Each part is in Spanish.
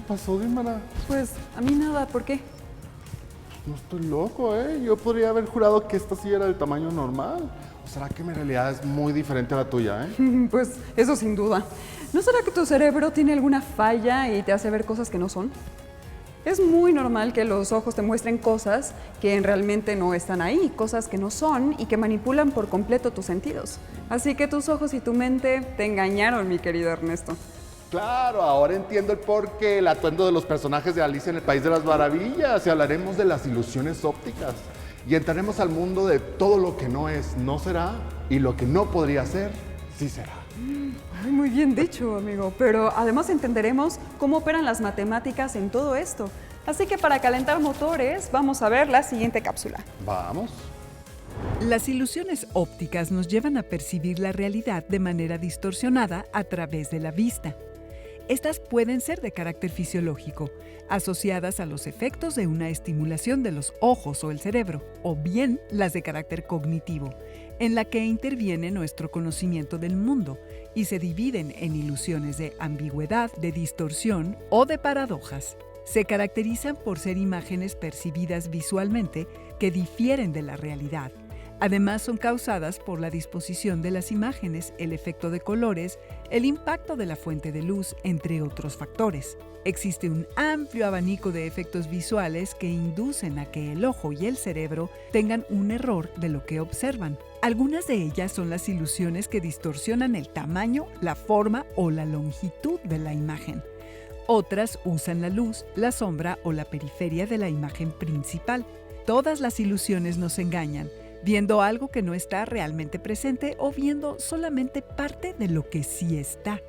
te pasó, Dímara? Pues a mí nada, ¿por qué? No estoy loco, ¿eh? Yo podría haber jurado que esta silla era del tamaño normal. ¿O será que mi realidad es muy diferente a la tuya, eh? Pues eso sin duda. ¿No será que tu cerebro tiene alguna falla y te hace ver cosas que no son? Es muy normal que los ojos te muestren cosas que realmente no están ahí, cosas que no son y que manipulan por completo tus sentidos. Así que tus ojos y tu mente te engañaron, mi querido Ernesto. Claro, ahora entiendo el porqué, el atuendo de los personajes de Alicia en el País de las Maravillas, y hablaremos de las ilusiones ópticas. Y entraremos al mundo de todo lo que no es, no será, y lo que no podría ser, sí será. Ay, muy bien dicho, amigo. Pero además entenderemos cómo operan las matemáticas en todo esto. Así que para calentar motores, vamos a ver la siguiente cápsula. Vamos. Las ilusiones ópticas nos llevan a percibir la realidad de manera distorsionada a través de la vista. Estas pueden ser de carácter fisiológico, asociadas a los efectos de una estimulación de los ojos o el cerebro, o bien las de carácter cognitivo, en la que interviene nuestro conocimiento del mundo y se dividen en ilusiones de ambigüedad, de distorsión o de paradojas. Se caracterizan por ser imágenes percibidas visualmente que difieren de la realidad. Además, son causadas por la disposición de las imágenes, el efecto de colores, el impacto de la fuente de luz, entre otros factores. Existe un amplio abanico de efectos visuales que inducen a que el ojo y el cerebro tengan un error de lo que observan. Algunas de ellas son las ilusiones que distorsionan el tamaño, la forma o la longitud de la imagen. Otras usan la luz, la sombra o la periferia de la imagen principal. Todas las ilusiones nos engañan, viendo algo que no está realmente presente o viendo solamente parte de lo que sí está.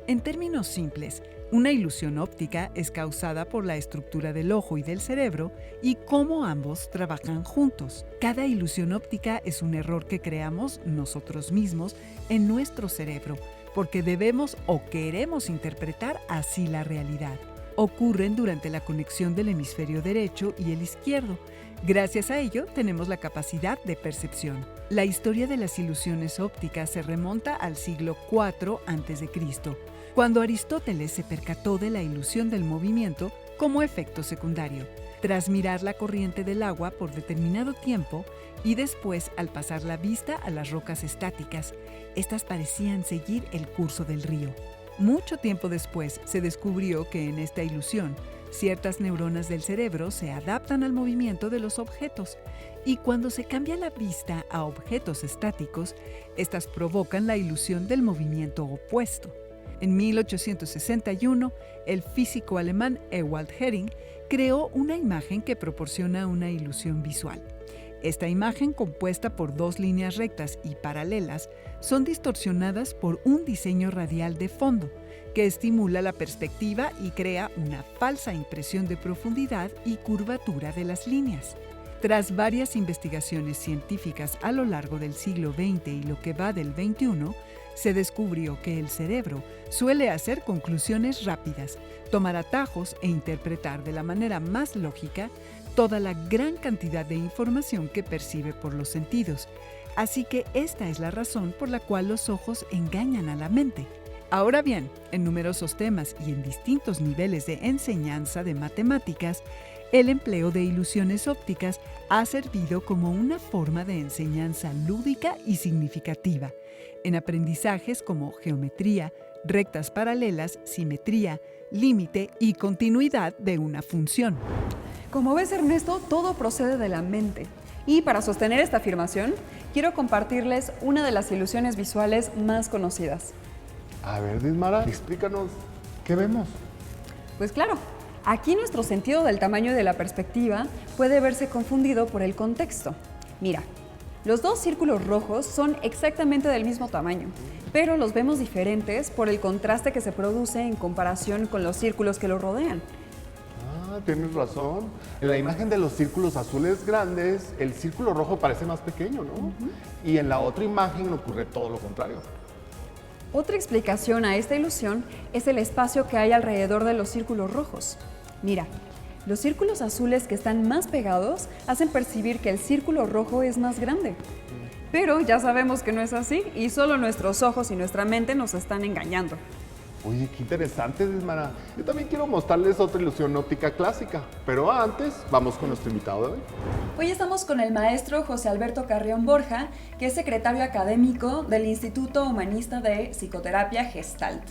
En términos simples, una ilusión óptica es causada por la estructura del ojo y del cerebro y cómo ambos trabajan juntos. Cada ilusión óptica es un error que creamos nosotros mismos en nuestro cerebro, porque debemos o queremos interpretar así la realidad. Ocurren durante la conexión del hemisferio derecho y el izquierdo. Gracias a ello, tenemos la capacidad de percepción. La historia de las ilusiones ópticas se remonta al siglo IV a.C., cuando Aristóteles se percató de la ilusión del movimiento como efecto secundario. Tras mirar la corriente del agua por determinado tiempo y después al pasar la vista a las rocas estáticas, estas parecían seguir el curso del río. Mucho tiempo después se descubrió que en esta ilusión, ciertas neuronas del cerebro se adaptan al movimiento de los objetos y cuando se cambia la vista a objetos estáticos, estas provocan la ilusión del movimiento opuesto. En 1861, el físico alemán Ewald Hering creó una imagen que proporciona una ilusión visual. Esta imagen, compuesta por dos líneas rectas y paralelas, son distorsionadas por un diseño radial de fondo, que estimula la perspectiva y crea una falsa impresión de profundidad y curvatura de las líneas. Tras varias investigaciones científicas a lo largo del siglo XX y lo que va del XXI, se descubrió que el cerebro suele hacer conclusiones rápidas, tomar atajos e interpretar de la manera más lógica toda la gran cantidad de información que percibe por los sentidos. Así que esta es la razón por la cual los ojos engañan a la mente. Ahora bien, en numerosos temas y en distintos niveles de enseñanza de matemáticas, el empleo de ilusiones ópticas ha servido como una forma de enseñanza lúdica y significativa, en aprendizajes como geometría, rectas paralelas, simetría, límite y continuidad de una función. Como ves, Ernesto, todo procede de la mente. Y para sostener esta afirmación, quiero compartirles una de las ilusiones visuales más conocidas. A ver, Dímara, explícanos, ¿qué vemos? Pues claro, aquí nuestro sentido del tamaño de la perspectiva puede verse confundido por el contexto. Mira, los dos círculos rojos son exactamente del mismo tamaño, pero los vemos diferentes por el contraste que se produce en comparación con los círculos que los rodean. Tienes razón. En la imagen de los círculos azules grandes, el círculo rojo parece más pequeño, ¿no? Y en la otra imagen ocurre todo lo contrario. Otra explicación a esta ilusión es el espacio que hay alrededor de los círculos rojos. Mira, los círculos azules que están más pegados hacen percibir que el círculo rojo es más grande. Pero ya sabemos que no es así y solo nuestros ojos y nuestra mente nos están engañando. Oye, qué interesante, Desmara. Yo también quiero mostrarles otra ilusión óptica clásica, pero antes vamos con nuestro invitado de hoy. Hoy estamos con el maestro José Alberto Carrión Borja, que es secretario académico del Instituto Humanista de Psicoterapia Gestalt.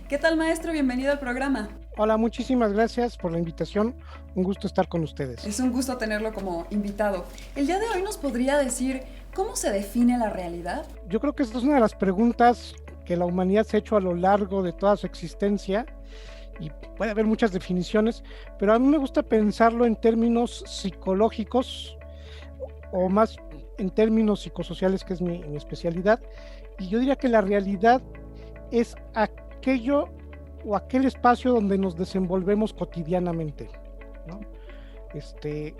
¿Qué tal, maestro? Bienvenido al programa. Hola, muchísimas gracias por la invitación. Un gusto estar con ustedes. Es un gusto tenerlo como invitado. El día de hoy nos podría decir cómo se define la realidad. Yo creo que esta es una de las preguntas que la humanidad se ha hecho a lo largo de toda su existencia y puede haber muchas definiciones, pero a mí me gusta pensarlo en términos psicológicos o más en términos psicosociales, que es mi especialidad, y yo diría que la realidad es aquello o aquel espacio donde nos desenvolvemos cotidianamente, ¿no? De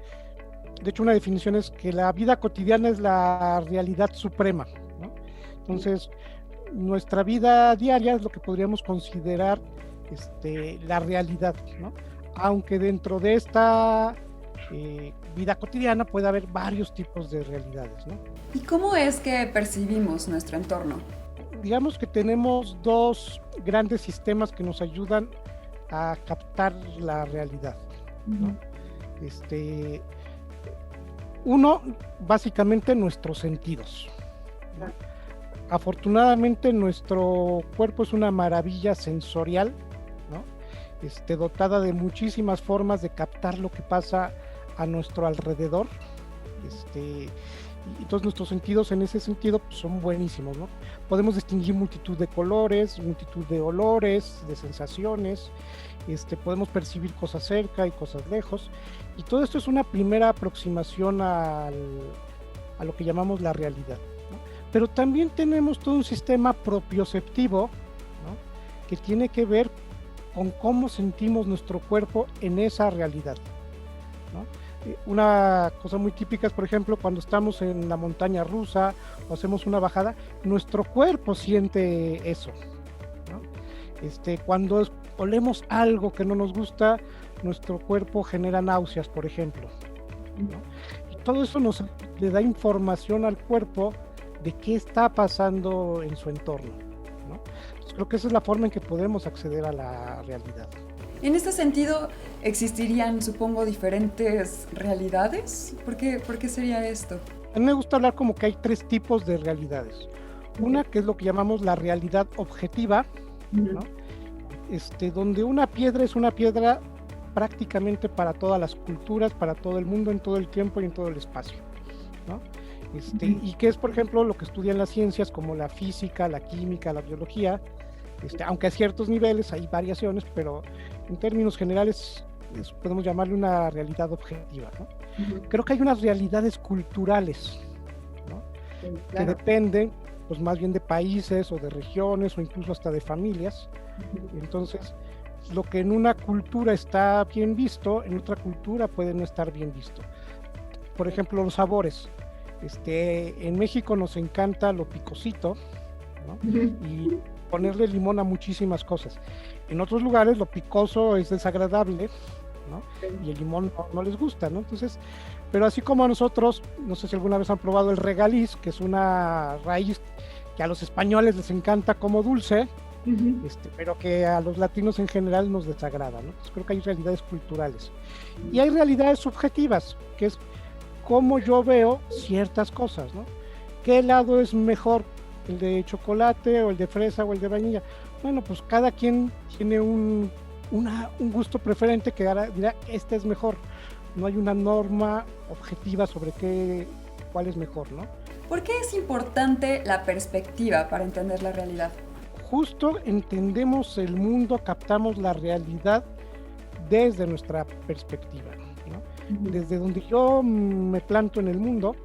hecho, una definición es que la vida cotidiana es la realidad suprema, ¿no? Entonces, nuestra vida diaria es lo que podríamos considerar la realidad, ¿no? Aunque dentro de esta vida cotidiana puede haber varios tipos de realidades, ¿no? ¿Y cómo es que percibimos nuestro entorno? Digamos que tenemos dos grandes sistemas que nos ayudan a captar la realidad, ¿no? Uno, básicamente nuestros sentidos, ¿no? Afortunadamente nuestro cuerpo es una maravilla sensorial, ¿no? Dotada de muchísimas formas de captar lo que pasa a nuestro alrededor. Y todos nuestros sentidos en ese sentido pues, son buenísimos, ¿no? Podemos distinguir multitud de colores, multitud de olores, de sensaciones, podemos percibir cosas cerca y cosas lejos, y todo esto es una primera aproximación a lo que llamamos la realidad, ¿no? Pero también tenemos todo un sistema propioceptivo, ¿no? Que tiene que ver con cómo sentimos nuestro cuerpo en esa realidad, ¿no? Una cosa muy típica es, por ejemplo, cuando estamos en la montaña rusa o hacemos una bajada, nuestro cuerpo siente eso, ¿no? Cuando olemos algo que no nos gusta, nuestro cuerpo genera náuseas, por ejemplo, ¿no? Y todo eso le da información al cuerpo de qué está pasando en su entorno, ¿no? Entonces, creo que esa es la forma en que podemos acceder a la realidad. En este sentido, ¿existirían, supongo, diferentes realidades? ¿Por qué sería esto? A mí me gusta hablar como que hay tres tipos de realidades. Una que es lo que llamamos la realidad objetiva, ¿no? Donde una piedra es una piedra prácticamente para todas las culturas, para todo el mundo, en todo el tiempo y en todo el espacio, ¿no? Y que es, por ejemplo, lo que estudian las ciencias como la física, la química, la biología, aunque a ciertos niveles hay variaciones, pero en términos generales podemos llamarle una realidad objetiva, ¿no? Creo que hay unas realidades culturales, ¿no? Claro. Que dependen pues más bien de países o de regiones o incluso hasta de familias. Entonces, lo que en una cultura está bien visto, en otra cultura puede no estar bien visto. Por ejemplo, los sabores. En México nos encanta lo picosito, ¿no? Y ponerle limón a muchísimas cosas. En otros lugares lo picoso es desagradable, ¿no? Y el limón no les gusta, ¿no? Entonces, pero así como a nosotros, no sé si alguna vez han probado el regaliz, que es una raíz que a los españoles les encanta como dulce, pero que a los latinos en general nos desagrada, ¿no? Entonces creo que hay realidades culturales. Y hay realidades subjetivas, que es cómo yo veo ciertas cosas, ¿no? ¿Qué helado es mejor? ¿El de chocolate o el de fresa o el de vainilla? Bueno, pues cada quien tiene un gusto preferente que dirá, este es mejor. No hay una norma objetiva sobre cuál es mejor, ¿no? ¿Por qué es importante la perspectiva para entender la realidad? Justo entendemos el mundo, captamos la realidad desde nuestra perspectiva, ¿no? Desde donde yo me planto en el mundo.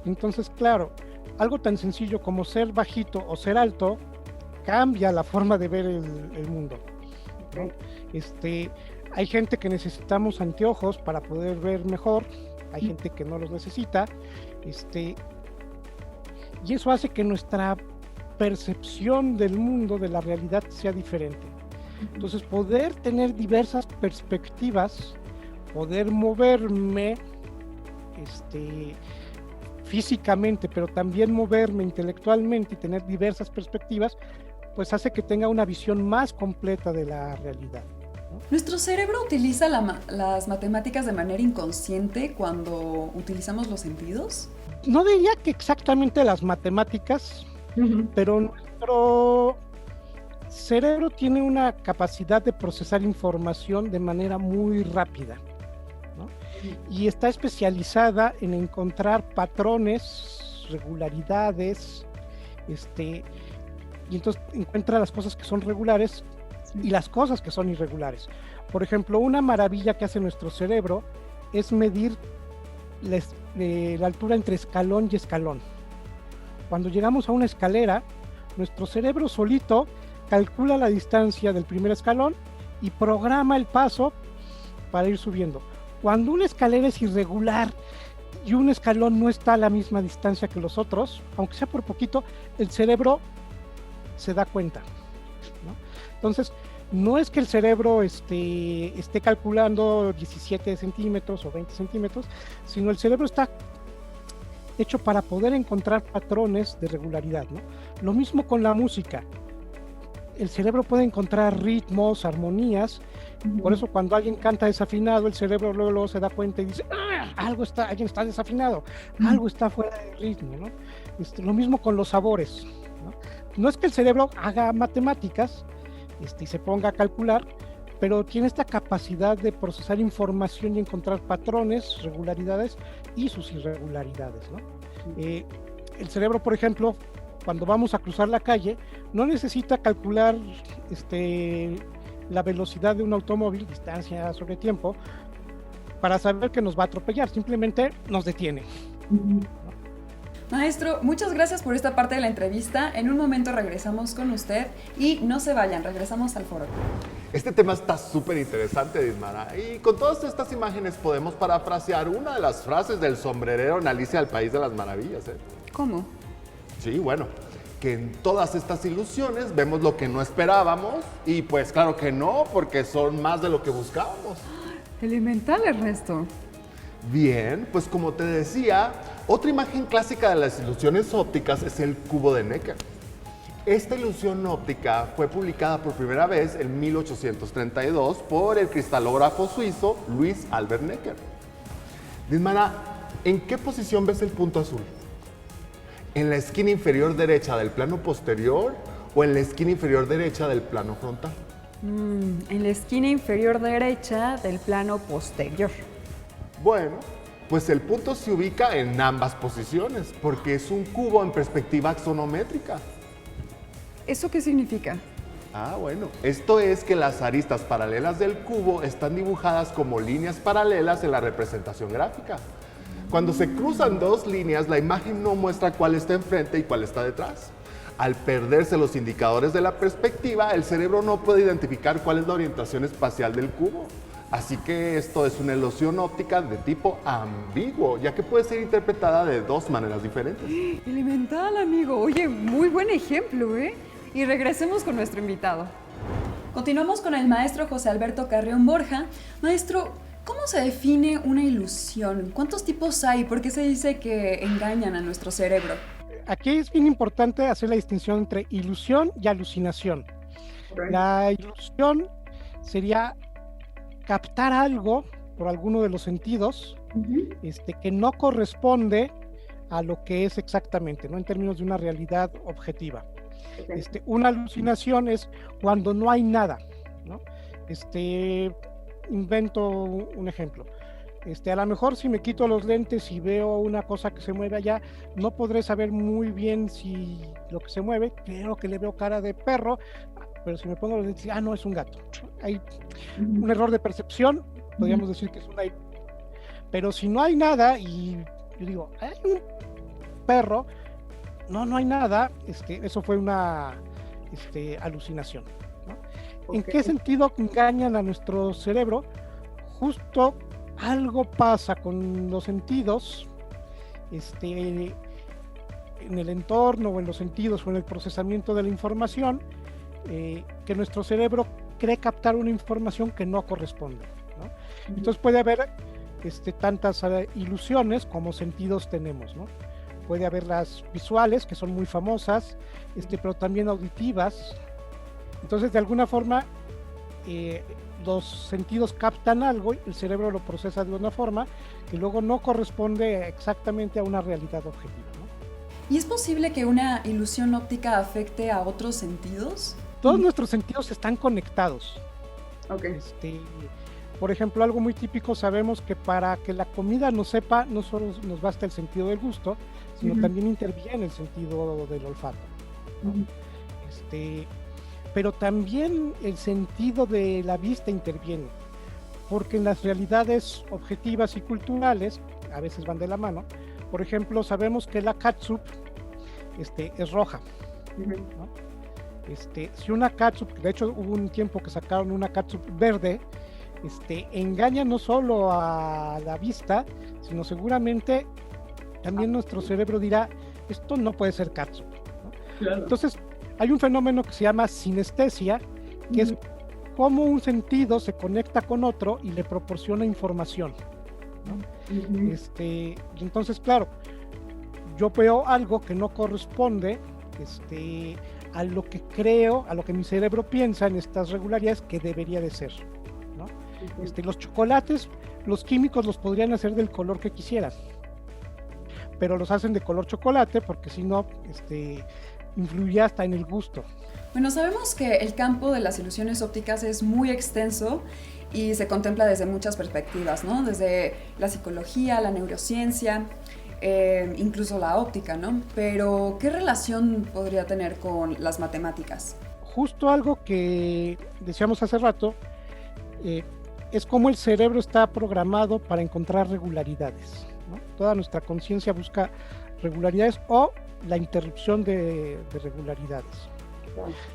Entonces, claro, algo tan sencillo como ser bajito o ser alto cambia la forma de ver el mundo, ¿no? Hay gente que necesitamos anteojos para poder ver mejor, hay gente que no los necesita, y eso hace que nuestra percepción del mundo, de la realidad, sea diferente. Entonces, poder tener diversas perspectivas, poder moverme físicamente, pero también moverme intelectualmente y tener diversas perspectivas, pues hace que tenga una visión más completa de la realidad. ¿Nuestro cerebro utiliza las matemáticas de manera inconsciente cuando utilizamos los sentidos? No diría que exactamente las matemáticas, pero nuestro cerebro tiene una capacidad de procesar información de manera muy rápida, ¿no? Y está especializada en encontrar patrones, regularidades, y entonces encuentra las cosas que son regulares y las cosas que son irregulares. Por ejemplo, una maravilla que hace nuestro cerebro es medir la altura entre escalón y escalón. Cuando llegamos a una escalera, nuestro cerebro solito calcula la distancia del primer escalón y programa el paso para ir subiendo. Cuando una escalera es irregular y un escalón no está a la misma distancia que los otros, aunque sea por poquito, el cerebro se da cuenta, ¿no? Entonces, no es que el cerebro esté calculando 17 centímetros o 20 centímetros, sino el cerebro está hecho para poder encontrar patrones de regularidad, ¿no? Lo mismo con la música. El cerebro puede encontrar ritmos, armonías. Por eso cuando alguien canta desafinado, el cerebro luego se da cuenta y dice, alguien está desafinado, algo está fuera de ritmo, ¿no? Lo mismo con los sabores, ¿no? No es que el cerebro haga matemáticas y se ponga a calcular, pero tiene esta capacidad de procesar información y encontrar patrones, regularidades y sus irregularidades, ¿no? El cerebro, por ejemplo, cuando vamos a cruzar la calle, no necesita calcular la velocidad de un automóvil, distancia sobre tiempo, para saber que nos va a atropellar, simplemente nos detiene. Maestro, muchas gracias por esta parte de la entrevista. En un momento regresamos con usted y no se vayan, regresamos al foro. Este tema está súper interesante, Dismara, y con todas estas imágenes podemos parafrasear una de las frases del sombrerero en Alicia al País de las Maravillas, ¿eh? ¿Cómo? Sí, bueno, que en todas estas ilusiones vemos lo que no esperábamos y pues claro que no, porque son más de lo que buscábamos. Elemental, Ernesto. Bien, pues como te decía, otra imagen clásica de las ilusiones ópticas es el cubo de Necker. Esta ilusión óptica fue publicada por primera vez en 1832 por el cristalógrafo suizo Louis Albert Necker. Dismara, ¿en qué posición ves el punto azul? ¿En la esquina inferior derecha del plano posterior o en la esquina inferior derecha del plano frontal? En la esquina inferior derecha del plano posterior. Bueno, pues el punto se ubica en ambas posiciones porque es un cubo en perspectiva axonométrica. ¿Eso qué significa? Bueno, esto es que las aristas paralelas del cubo están dibujadas como líneas paralelas en la representación gráfica. Cuando se cruzan dos líneas, la imagen no muestra cuál está enfrente y cuál está detrás. Al perderse los indicadores de la perspectiva, el cerebro no puede identificar cuál es la orientación espacial del cubo. Así que esto es una ilusión óptica de tipo ambiguo, ya que puede ser interpretada de dos maneras diferentes. Elemental, amigo. Oye, muy buen ejemplo, ¿eh? Y regresemos con nuestro invitado. Continuamos con el maestro José Alberto Carrión Borja. Maestro, ¿cómo se define una ilusión? ¿Cuántos tipos hay? ¿Por qué se dice que engañan a nuestro cerebro? Aquí es bien importante hacer la distinción entre ilusión y alucinación. La ilusión sería captar algo por alguno de los sentidos que no corresponde a lo que es exactamente, ¿no? En términos de una realidad objetiva. Una alucinación es cuando no hay nada, ¿no? Invento un ejemplo. A lo mejor si me quito los lentes y veo una cosa que se mueve allá, no podré saber muy bien si lo que se mueve, creo que le veo cara de perro, pero si me pongo los lentes, no, es un gato. Hay un error de percepción, podríamos decir que es una... Pero si no hay nada y yo digo, hay un perro, no hay nada, eso fue una alucinación, ¿no? Okay. ¿En qué sentido engañan a nuestro cerebro? Justo algo pasa con los sentidos, en el entorno o en los sentidos o en el procesamiento de la información, que nuestro cerebro cree captar una información que no corresponde, ¿no? Entonces puede haber tantas ilusiones como sentidos tenemos, ¿no? puede haber las visuales, que son muy famosas, pero también auditivas. Entonces, de alguna forma, los sentidos captan algo y el cerebro lo procesa de una forma que luego no corresponde exactamente a una realidad objetiva, ¿no? ¿Y es posible que una ilusión óptica afecte a otros sentidos? Todos nuestros sentidos están conectados. Ok. Por ejemplo, algo muy típico, sabemos que para que la comida nos sepa, no solo nos basta el sentido del gusto, sino también interviene el sentido del olfato, ¿no? Pero también el sentido de la vista interviene, porque en las realidades objetivas y culturales, a veces van de la mano. Por ejemplo, sabemos que la catsup es roja, ¿no? Si una catsup, de hecho hubo un tiempo que sacaron una catsup verde, engaña no solo a la vista, sino seguramente también nuestro cerebro dirá, esto no puede ser catsup, ¿no? Claro. Entonces, hay un fenómeno que se llama sinestesia, que es cómo un sentido se conecta con otro y le proporciona información, ¿no? Y entonces, claro, yo veo algo que no corresponde a lo que creo, a lo que mi cerebro piensa en estas regularidades que debería de ser, ¿no? Los chocolates, los químicos los podrían hacer del color que quisieran, pero los hacen de color chocolate porque si no, influye hasta en el gusto. Bueno, sabemos que el campo de las ilusiones ópticas es muy extenso y se contempla desde muchas perspectivas, ¿no? Desde la psicología, la neurociencia, incluso la óptica, ¿no? Pero, ¿qué relación podría tener con las matemáticas? Justo algo que decíamos hace rato, es como el cerebro está programado para encontrar regularidades, ¿no? Toda nuestra conciencia busca regularidades o la interrupción de regularidades.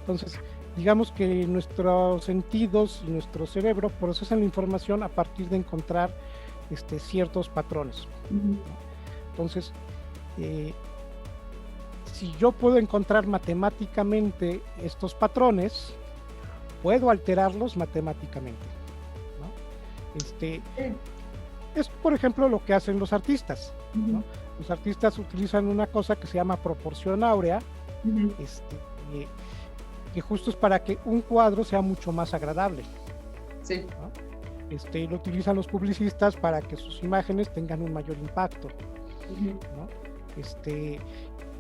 Entonces, digamos que nuestros sentidos y nuestro cerebro procesan la información a partir de encontrar ciertos patrones. Entonces, si yo puedo encontrar matemáticamente estos patrones, puedo alterarlos matemáticamente, ¿no? Es, por ejemplo, lo que hacen los artistas, ¿no? Los artistas utilizan una cosa que se llama proporción áurea, que justo es para que un cuadro sea mucho más agradable. Sí. ¿No? Lo utilizan los publicistas para que sus imágenes tengan un mayor impacto, ¿no?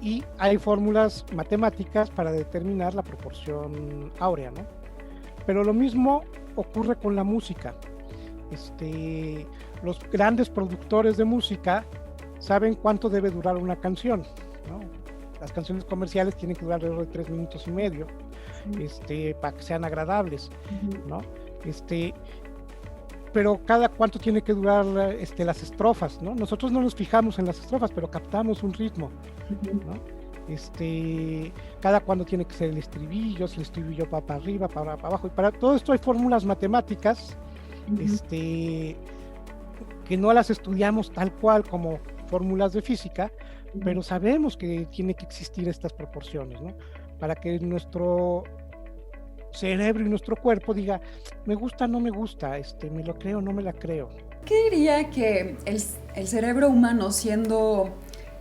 Y hay fórmulas matemáticas para determinar la proporción áurea, ¿no? Pero lo mismo ocurre con la música. Los grandes productores de música saben cuánto debe durar una canción, ¿no? Las canciones comerciales tienen que durar alrededor de 3 minutos y medio, para que sean agradables, ¿no? Pero cada cuánto tiene que durar las estrofas, ¿no? Nosotros no nos fijamos en las estrofas, pero captamos un ritmo, ¿no? Cada cuándo tiene que ser el estribillo, si el estribillo va para arriba, para abajo, y para todo esto hay fórmulas matemáticas, que no las estudiamos tal cual como fórmulas de física, pero sabemos que tiene que existir estas proporciones, ¿no? Para que nuestro cerebro y nuestro cuerpo diga, me gusta, no me gusta, me lo creo, no me la creo. ¿Qué diría que el cerebro humano, siendo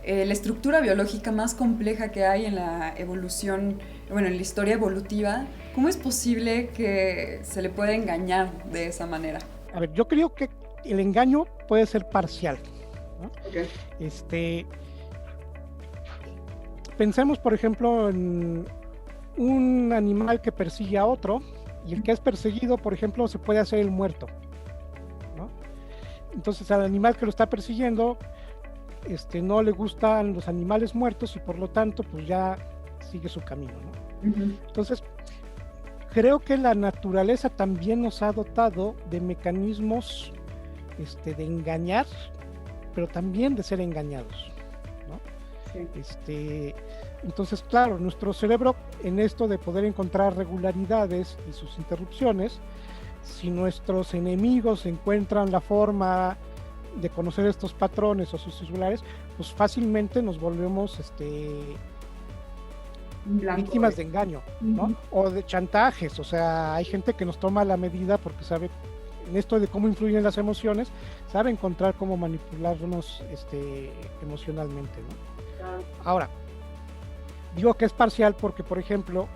la estructura biológica más compleja que hay en la evolución, bueno, en la historia evolutiva, cómo es posible que se le pueda engañar de esa manera? A ver, yo creo que el engaño puede ser parcial, ¿no? Okay. Pensemos, por ejemplo, en un animal que persigue a otro, y el que es perseguido, por ejemplo, se puede hacer el muerto, ¿no? Entonces al animal que lo está persiguiendo, no le gustan los animales muertos y por lo tanto, pues ya sigue su camino, ¿no? Entonces, creo que la naturaleza también nos ha dotado de mecanismos de engañar, pero también de ser engañados, ¿no? Sí. Entonces, claro, nuestro cerebro en esto de poder encontrar regularidades y sus interrupciones, si nuestros enemigos encuentran la forma de conocer estos patrones o sus irregularidades, pues fácilmente nos volvemos víctimas de engaño, ¿no? O de chantajes. O sea, hay gente que nos toma la medida porque sabe, en esto de cómo influyen las emociones, sabe encontrar cómo manipularnos emocionalmente, ¿no? Ahora, digo que es parcial porque, por ejemplo,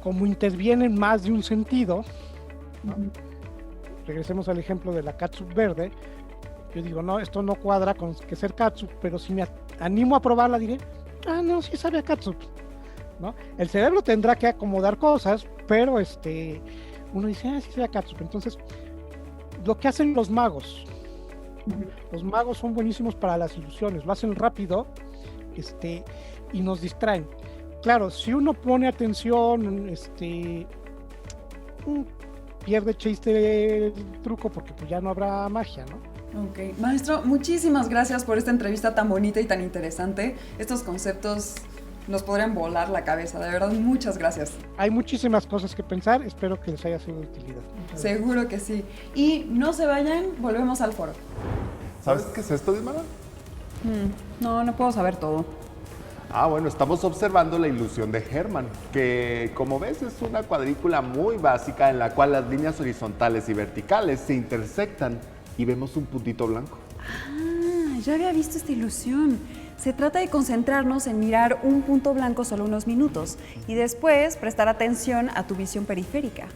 como intervienen más de un sentido, ¿no? Regresemos al ejemplo de la catsup verde. Yo digo, no, esto no cuadra con que ser catsup, pero si me animo a probarla, diré, no, sí sabe a catsup, ¿no? El cerebro tendrá que acomodar cosas, pero uno dice, sí sabe a catsup. Entonces, lo que hacen los magos son buenísimos para las ilusiones, lo hacen rápido, y nos distraen. Claro, si uno pone atención, pierde chiste el truco porque pues ya no habrá magia, ¿no? Ok, maestro, muchísimas gracias por esta entrevista tan bonita y tan interesante. Estos conceptos nos podrían volar la cabeza, de verdad, muchas gracias. Hay muchísimas cosas que pensar, espero que les haya sido de utilidad. Seguro que sí. Y no se vayan, volvemos al foro. ¿Sabes qué es esto, Dismara? No puedo saber todo. Bueno, estamos observando la ilusión de Hermann, que como ves es una cuadrícula muy básica en la cual las líneas horizontales y verticales se intersectan y vemos un puntito blanco. Ya había visto esta ilusión. Se trata de concentrarnos en mirar un punto blanco solo unos minutos y después prestar atención a tu visión periférica.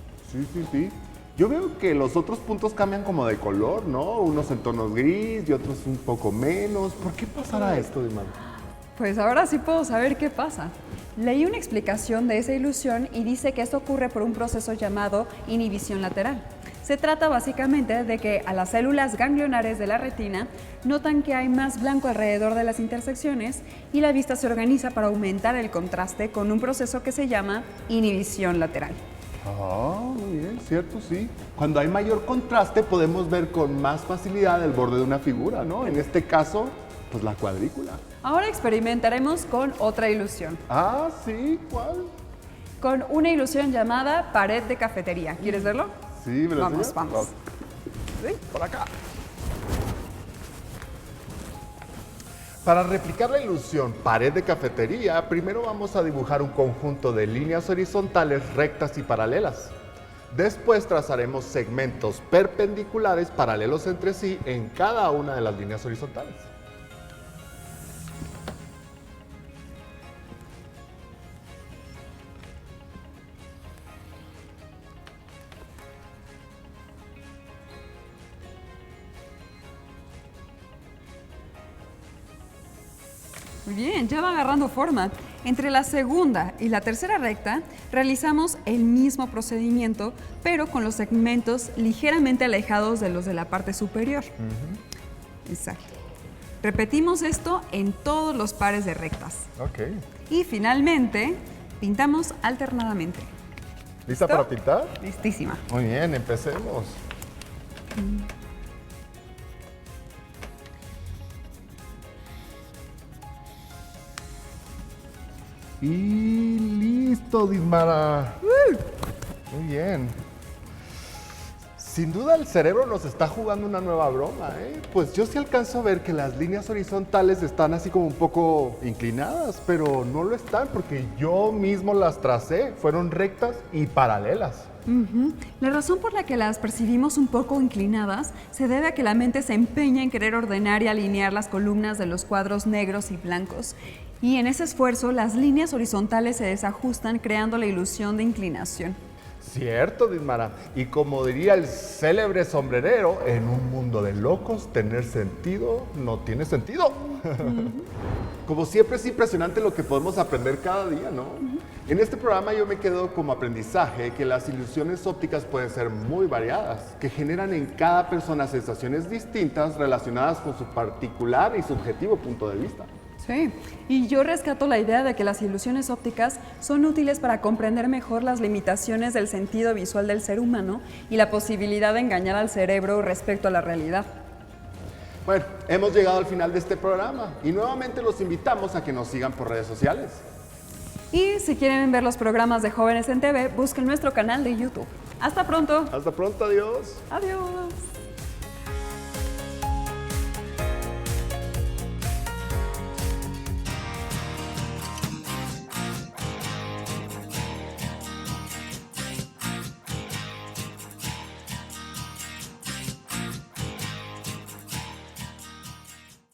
Sí. Yo veo que los otros puntos cambian como de color, ¿no? Unos en tonos gris y otros un poco menos. ¿Por qué pasará esto, Dismara? Pues ahora sí puedo saber qué pasa. Leí una explicación de esa ilusión y dice que esto ocurre por un proceso llamado inhibición lateral. Se trata básicamente de que a las células ganglionares de la retina notan que hay más blanco alrededor de las intersecciones y la vista se organiza para aumentar el contraste con un proceso que se llama inhibición lateral. Muy bien, cierto, sí. Cuando hay mayor contraste podemos ver con más facilidad el borde de una figura, ¿no? En este caso, pues la cuadrícula. Ahora experimentaremos con otra ilusión. Sí, ¿cuál? Con una ilusión llamada pared de cafetería. ¿Quieres verlo? Sí, ¿me lo Vamos. enseñas? Sí, por acá. Para replicar la ilusión pared de cafetería, primero vamos a dibujar un conjunto de líneas horizontales rectas y paralelas. Después trazaremos segmentos perpendiculares paralelos entre sí en cada una de las líneas horizontales. Muy bien, ya va agarrando forma. Entre la segunda y la tercera recta realizamos el mismo procedimiento, pero con los segmentos ligeramente alejados de los de la parte superior. Exacto. Repetimos esto en todos los pares de rectas. Ok. Y finalmente, pintamos alternadamente. ¿Lista para pintar? Listísima. Muy bien, empecemos. Y listo, Dismara. Muy bien. Sin duda el cerebro nos está jugando una nueva broma, ¿eh? Pues yo sí alcanzo a ver que las líneas horizontales están así como un poco inclinadas, pero no lo están porque yo mismo las tracé. Fueron rectas y paralelas. La razón por la que las percibimos un poco inclinadas se debe a que la mente se empeña en querer ordenar y alinear las columnas de los cuadros negros y blancos. Y en ese esfuerzo, las líneas horizontales se desajustan creando la ilusión de inclinación. Cierto, Dismara. Y como diría el célebre sombrerero, en un mundo de locos, tener sentido no tiene sentido. Como siempre es impresionante lo que podemos aprender cada día, ¿no? En este programa yo me quedo como aprendizaje que las ilusiones ópticas pueden ser muy variadas, que generan en cada persona sensaciones distintas relacionadas con su particular y subjetivo punto de vista. Sí, y yo rescato la idea de que las ilusiones ópticas son útiles para comprender mejor las limitaciones del sentido visual del ser humano y la posibilidad de engañar al cerebro respecto a la realidad. Bueno, hemos llegado al final de este programa y nuevamente los invitamos a que nos sigan por redes sociales. Y si quieren ver los programas de Jóvenes en TV, busquen nuestro canal de YouTube. ¡Hasta pronto! Hasta pronto, adiós. Adiós.